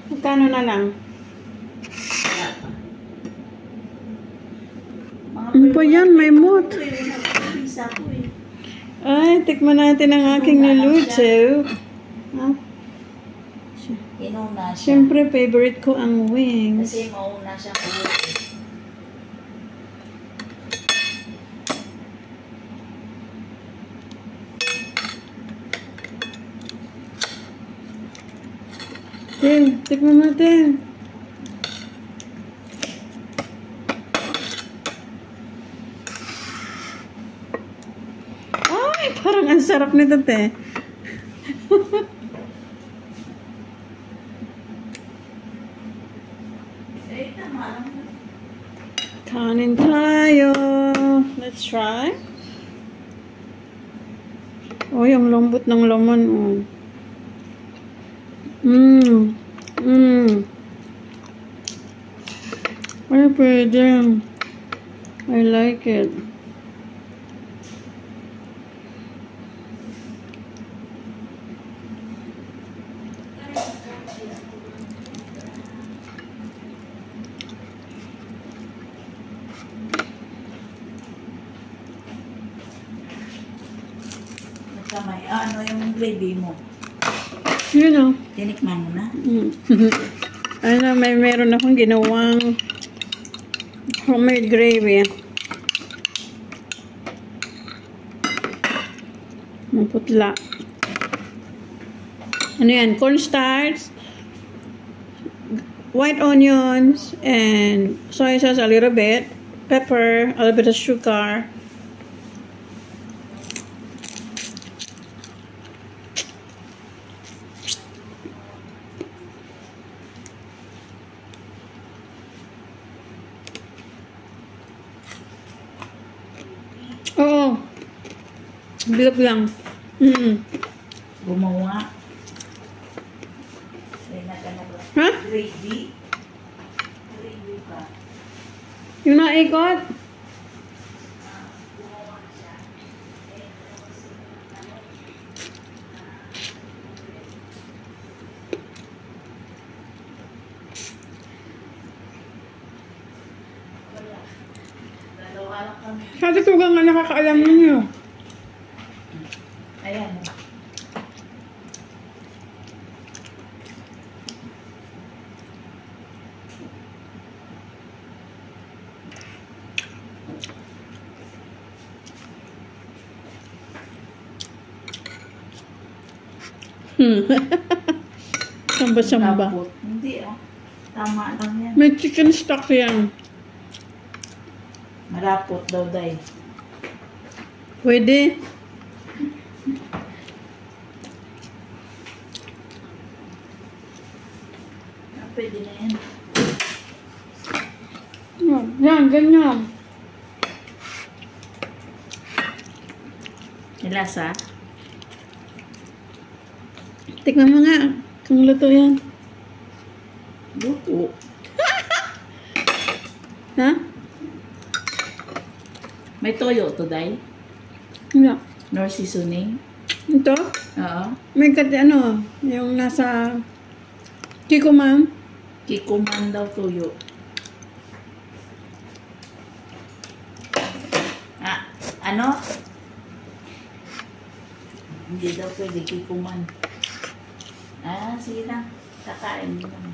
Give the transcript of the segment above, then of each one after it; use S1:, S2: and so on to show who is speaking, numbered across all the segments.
S1: Magkano na lang? Ano pa yan? May mood. Ay, tikman natin ang aking niluto. Ha?
S2: Inuna siya.
S1: Siyempre, favorite ko ang wings.
S2: Kasi mauna siya kulit.
S1: Tikman natin. Ay, parang ang sarap nito, te. Kanin tayo. Let's try. Oh, yung lambot ng laman, oh. Ay, pwede. I like it.
S2: May ano yung gravy mo?
S1: Yun o.
S2: Tinikman mo na?
S1: Ano, meron akong ginawang homemade gravy. Maputla. Ano yan? Cornstarch, white onions, and soy sauce a little bit, pepper, a little bit of sugar. Oo. Bilog lang.
S2: Gumawa.
S1: Ha?
S2: Gravy. Gravy ka.
S1: Yung naikot? Sa tutugang nga nakakaalam ninyo.
S2: Ayan.
S1: Samba-samba.
S2: Hindi oh. Tama lang yan.
S1: May chicken stock yan.
S2: Malapot daw day.
S1: Pwede.
S2: Pwede na yan.
S1: Yan, ganyan.
S2: Ilasa?
S1: Tikman mo nga. Kung luto yan.
S2: Luto.
S1: Ha?
S2: May toyo to, day?
S1: Nga.
S2: Nor seasoning?
S1: Ito?
S2: Oo.
S1: May ano, yung nasa Kiko, ma'am.
S2: Kikuman daw toyo. Ah, ano? Hindi daw pwede kikuman. Ah, sige lang. Kakain mo lang.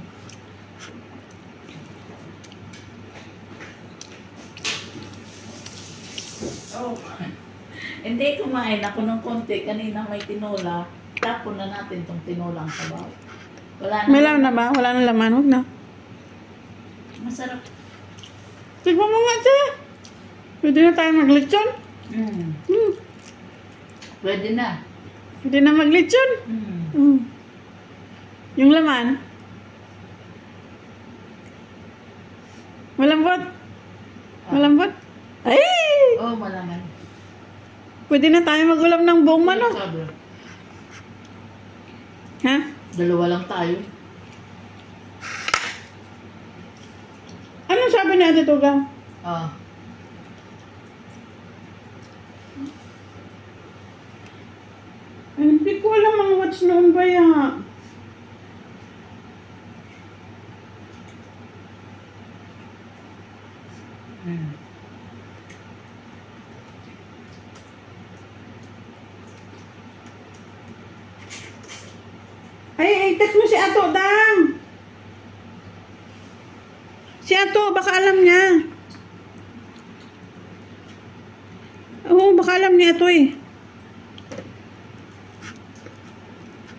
S2: Oh. Hindi, kumain ako ng konti. Kanina may tinola. Tapon na natin tong tinolang sabaw. Wala na.
S1: May laman na ba? Wala na laman. Huwag na.
S2: Masarap.
S1: Tignan mo nga siya. Pwede na tayo maglechon.
S2: Pwede na.
S1: Pwede na maglechon. Yung laman. Malambot. Malambot. Ay!
S2: Oh, malaman.
S1: Pwede na tayo mag-ulam ng buong manok.
S2: Sabi,
S1: Ha?
S2: dalawa lang tayo.
S1: Anong sabi ni Ate Tugang?
S2: Ah.
S1: Hindi ko alam ang what's noon ba yan. Ay, text mo si Ato, Dang. Si Ato, baka alam niya. Oo, baka alam niya ito eh.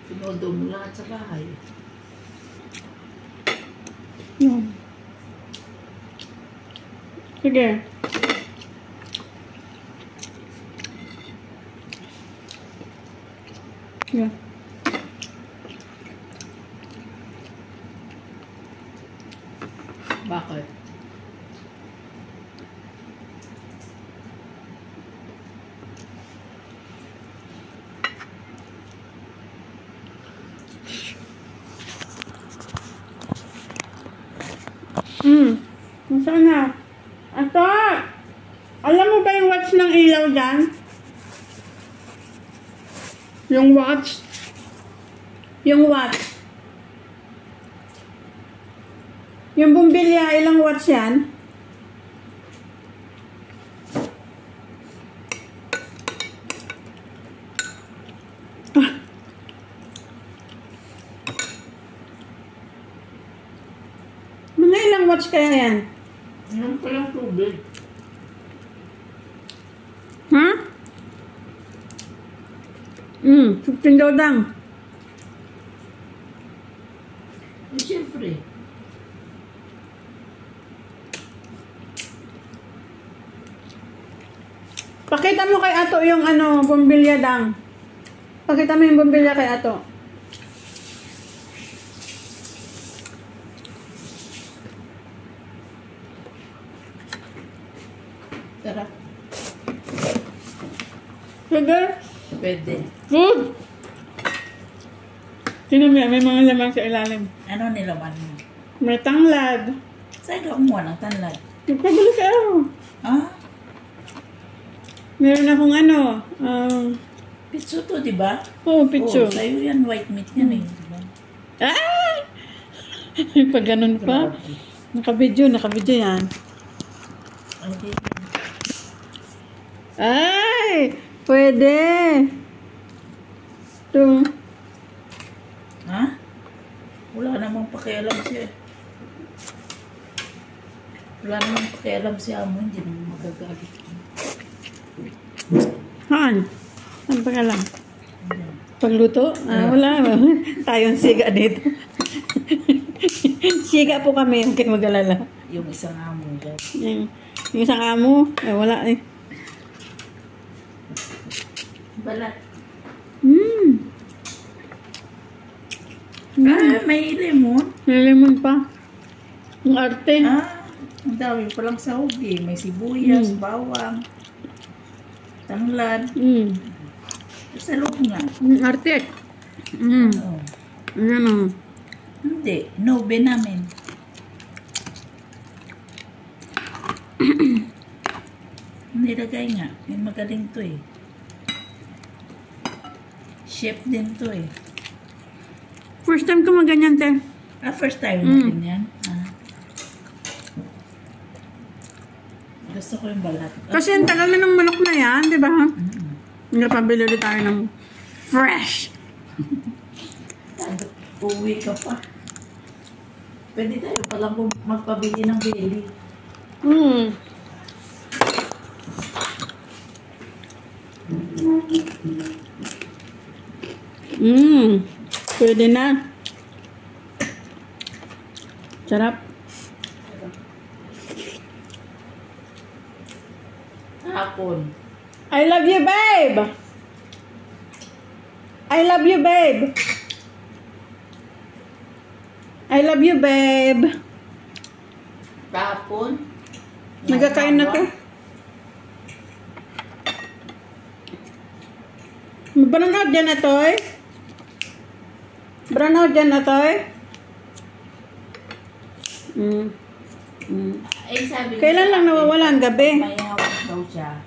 S2: Sinodo mo lahat sa bahay.
S1: Yun. Sige. Yeah.
S2: Bakit?
S1: Nasaan na? Ato! Alam mo ba yung watch ng ilaw dyan? Yung watch? Yung watch. Yung bumbilya, ilang watts yan? Ah. Mga ilang watts kaya yan?
S2: Yan palang tubig.
S1: Ha? 15 daw dang.
S2: Eh, siyempre.
S1: Pakita mo kay Ato yung ano, bumbilya dang. Pakita mo yung bumbilya kay Ato.
S2: Tara.
S1: Sige.
S2: Pwede.
S1: Good. Tingnan mo yan, may mga lamang sa ilalim.
S2: Ano nilaman mo?
S1: May tanglad.
S2: Saan ka kumuha ng tanlad?
S1: Nagpabalik ako.
S2: Ah?
S1: Meron akong ano,
S2: Pitso to, di ba?
S1: oh, picture.
S2: Oh, sa'yo yan, white meat yan eh. Di ba?
S1: Ah! Pag ganun pa.
S2: Grabe.
S1: Nakabidyo yan.
S2: Ay, di.
S1: Ay! Pwede. Ito.
S2: Ha? Wala namang pakialam siya. Wala namang pakialam si Amo, hindi naman magagalit.
S1: Haan? Ano pa ka lang? Pagluto? Wala. Tayong siga dito. Siga po kami, huwag kayo mag-alala.
S2: Yung isang Amo dyan.
S1: Yung isang amo, wala eh.
S2: Balat.
S1: Ah,
S2: may lemon.
S1: may lemon pa. Ang arte.
S2: Ang dami palang sahog eh. May sibuyas, bawang, tanglad. Sa loob nga.
S1: Ang arte.
S2: Oo.
S1: Ayan o.
S2: Hindi. Nobe namin. Nilagay nga. May magaling to eh. Chef din to eh.
S1: First time ko maganyan, te.
S2: First time natin yan. Gusto ko yung balat.
S1: Kasi ang tagal na ng manok na yan, di ba? Napabili ulit tayo ng fresh.
S2: Uwi ka pa. Pwede tayo palang magpabili ng bili.
S1: Pwede na. Sarap.
S2: Hapon.
S1: I love you, babe. I love you, babe. I love you, babe.
S2: Hapon.
S1: Nagkakain na to. Brown out dyan na to, eh. Brown out dyan na to, eh.
S2: Eh, sabi
S1: Kailan lang nawawala ang gabi?
S2: May hawak daw siya.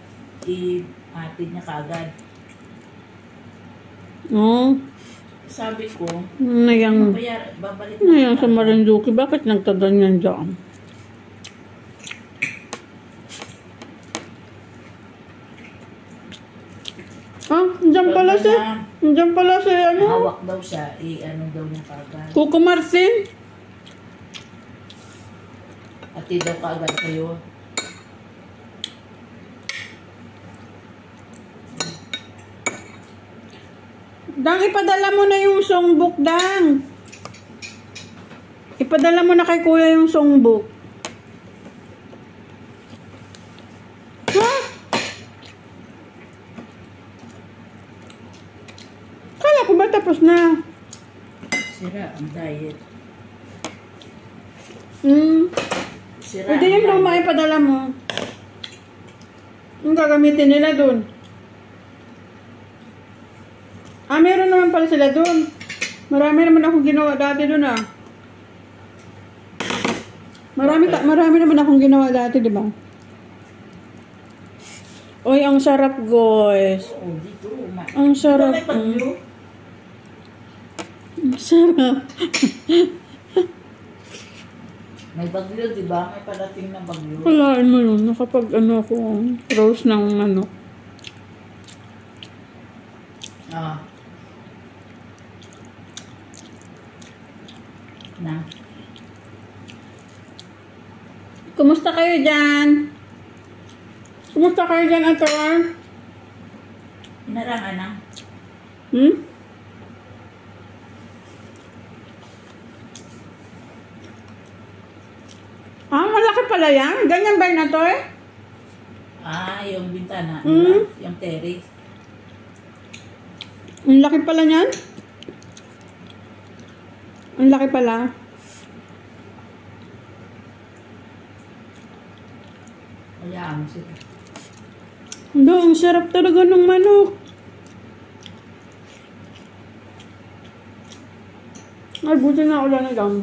S2: I-atid niya kagad.
S1: Oo.
S2: Sabi ko,
S1: Nayang,
S2: babalik
S1: nayang sa Marinduque. Bakit nagtaganyan dyan? Ah, dyan pala si... Nandiyan pala si ano?
S2: Hawak daw siya. Ano daw niya kagad.
S1: Kuko Marcin.
S2: Ati daw kagad kayo.
S1: Dang, ipadala mo na yung songbook, Dang. Ipadala mo na kay Kuya yung songbook. Ha? Kala ko ba tapos na?
S2: Sira ang diet. Sira
S1: Pwede yung luma ipadala mo. Ang gagamitin nila dun. Meron naman pala sila dun. Marami naman akong ginawa dati dun Marami naman akong ginawa dati, di ba? Oy, ang sarap, guys.
S2: Oo, dito.
S1: Ang sarap.
S2: May bagyo.
S1: Ang sarap.
S2: May bagyo, di ba? May parating na bagyo.
S1: Kalain mo yun. Nakapag ako, roast ng
S2: Na.
S1: Kumusta kayo dyan? Kumusta kayo dyan, Ator?
S2: Inarangan na.
S1: Malaki pala yan? Ganyan ba yun, Ator?
S2: Yung bintana. Diba? Yung terrace.
S1: Ang laki pala niyan? Ang laki pala.
S2: Hayaan mo sila.
S1: Hindi, ang sarap talaga ng manok. Ay, buti na ulan na lang.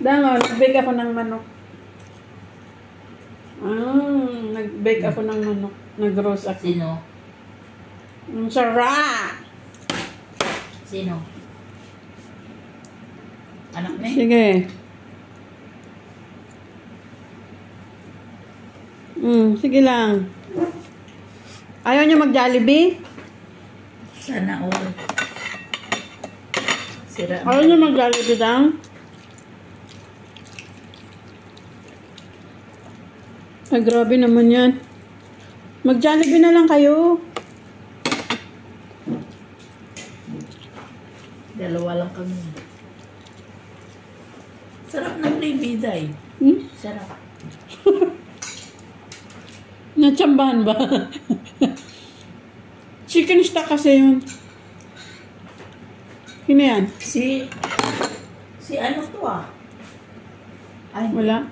S1: Dango, nag-bake ako ng manok. Nag-bake ako ng manok. Nag-roast ako.
S2: Sino?
S1: Ang sarap!
S2: Sino? Anak niya?
S1: Sige. Sige lang. Ayaw niyo mag-Jollibee?
S2: Sana all. Sira.
S1: Ayaw niyo mag-Jollibee lang? Ay, grabe naman yan. Mag-Jollibee na lang kayo.
S2: Dalawa lang kami. Sarap ng bibida eh. Sarap.
S1: Natsambahan ba? Chicken stock kasi yun. Sino yan?
S2: Si ano to Ay,
S1: Wala.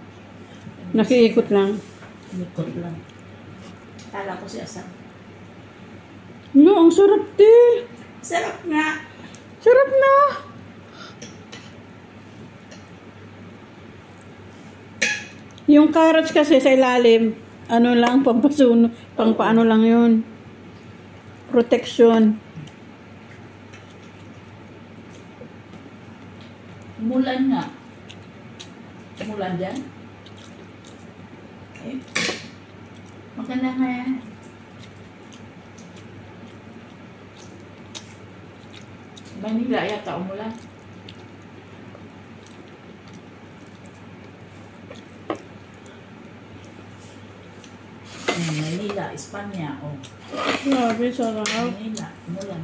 S1: Nakiikot lang.
S2: Likot lang. Kala ko si Asang.
S1: No, ang sarap di.
S2: Sarap nga.
S1: Sarap na. Yung carrots kasi sa ilalim, ano lang, pampasuno, pang paano lang yun. Protection.
S2: Mulan nga. Mulan dyan. Eh, maganda nga yan. Manila yata umulan. Manila, Espanya,
S1: Grabe, sarap.
S2: Manila, umulan.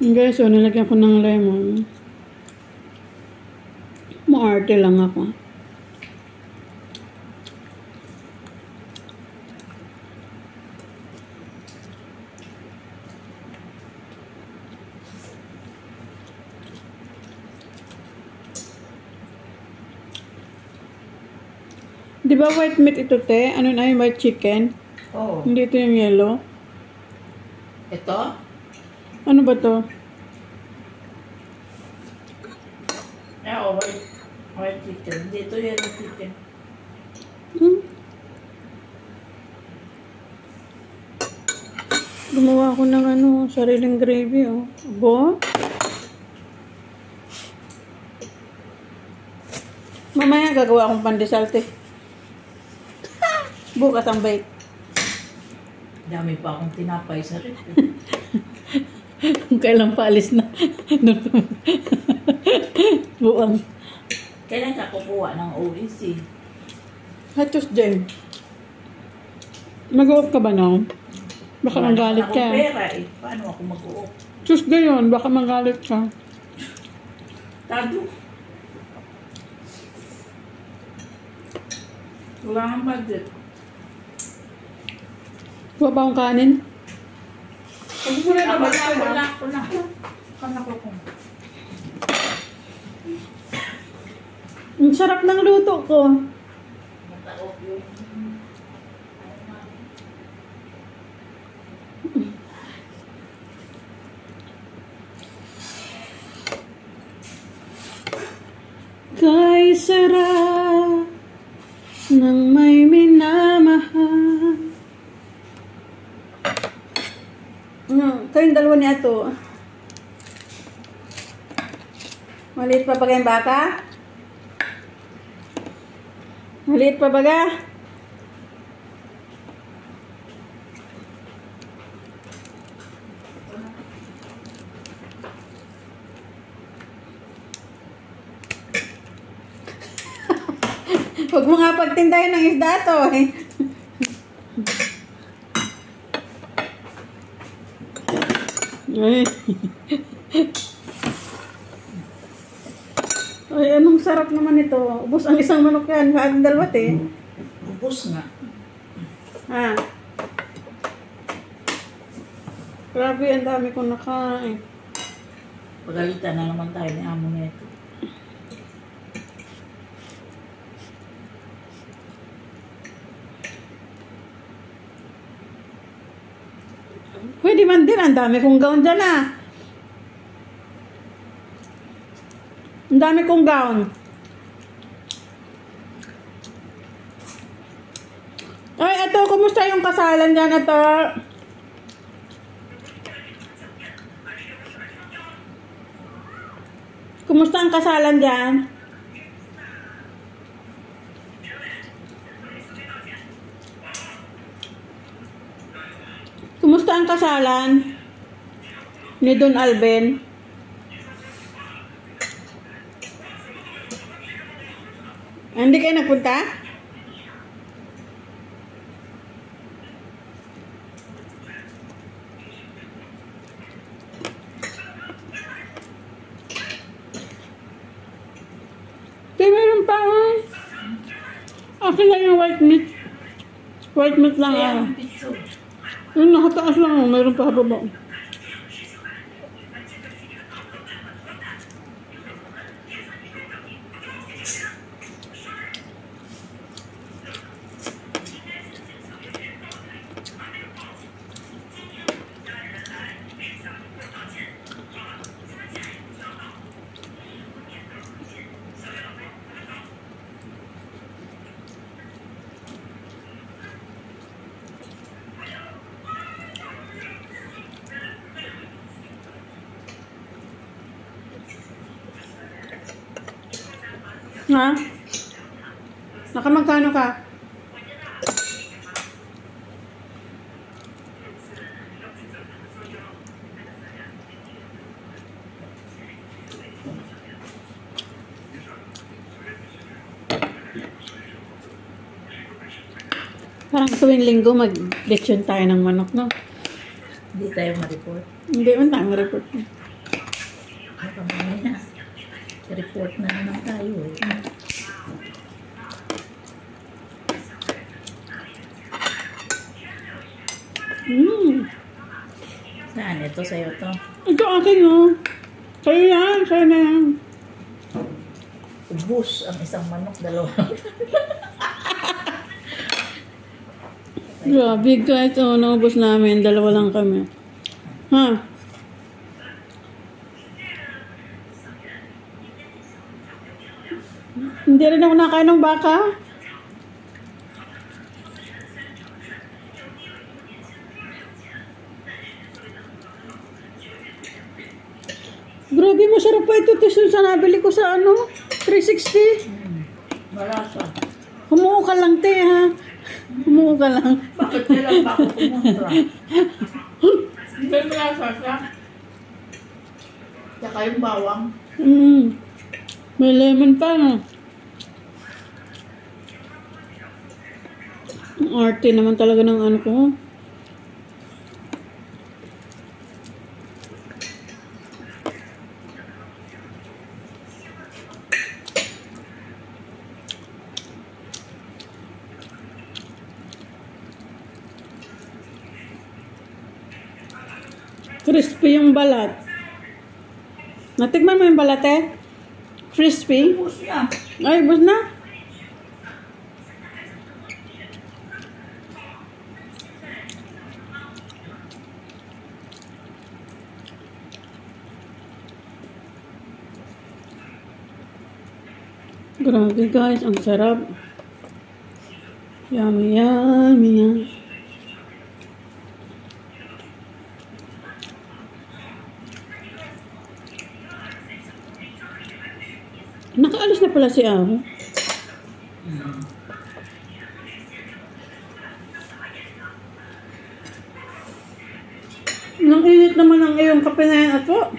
S1: Guys, so nilagyan ko ng lemon. Maarte lang ako. Di ba white meat ito, te? Ano na yung white chicken?
S2: Oo.
S1: Hindi ito yung yellow.
S2: Ito?
S1: Ano ba to?
S2: White chicken. Dito yellow chicken.
S1: Gumawa ako ng sariling gravy, Bo? Mamaya gagawa akong pandesal, te. Bukas ang bake.
S2: Dami pa akong tinapay sa rep.
S1: Kailan paalis na? Buang.
S2: Kailan ka kukuha ng OEC?
S1: Tuesday. Mag-uop ka ba now? Baka magalit
S2: Wala
S1: ka.
S2: akong pera eh. Paano ako mag-uop?
S1: Tuesday yun, baka magalit ka.
S2: Tado. Wala kang budget.
S1: Huwag ba akong kanin?
S2: Kana ko kung.
S1: Ang sarap ng luto ko.
S2: Mataok yung...
S1: Kay sarap ng may minamahal. Kayong dalawa ni Ato. Maliit pa ba kayong baka? Maliit pa ba ka? Huwag mo nga pagtindahin ng isda to eh. Ay. Ay, anong sarap naman ito. Ubus ang isang manok yan. Ang dalawat eh.
S2: Ubus nga.
S1: Ha? Grabe, ang dami kong nakain.
S2: Pagalitan na naman tayo ni amo nito.
S1: Pwede man din. Ang dami kong gown dyan ah. Ang dami kong gown. Ay, ito, kumusta yung kasalan dyan, ito? Kumusta ang kasalan dyan? Kumusta ang kasalan ni Don Alben? Hindi kayo nagpunta? Meron pa akin lang yung white meat. White meat lang
S2: Kaya
S1: ah.
S2: ang pizza.
S1: Yung nakataas lang, mayroon pa hababa. Ha? Nakamagkano ka? Parang tuwing linggo mag-lechon tayo ng manok, no?
S2: Hindi tayo ma-report.
S1: Hindi man tayo ma-report.
S2: Baka mamaya. Report na naman tayo eh. Saan? Ito sa'yo to.
S1: Ito akin, no? Sa'yo yan, sa'yo na yan.
S2: Ubus ang isang manok, dalawa.
S1: Grabe guys, naubos namin. Dalawa lang kami. Ha? Hindi rin ako nakain ng baka. Grabe, masarap pa ito. Tis sa nabili ko sa 360.
S2: Malasa.
S1: Humuo ka lang, te, ha? Umuo ka lang.
S2: Bakit kailan pa ako pumunta? Hindi mo lasa siya. Tsaka yung bawang.
S1: May lemon pa, no? Ang arte naman talaga ng ano ko. Crispy yung balat. Natikman mo yung balat eh? Crispy?
S2: Ubus na.
S1: Ay, bus na? Grabe guys, ang sarap. Yummy, yummy, yummy. Nakaalis na pala si Aho. Nang init naman ang iyong kape na yan, ato.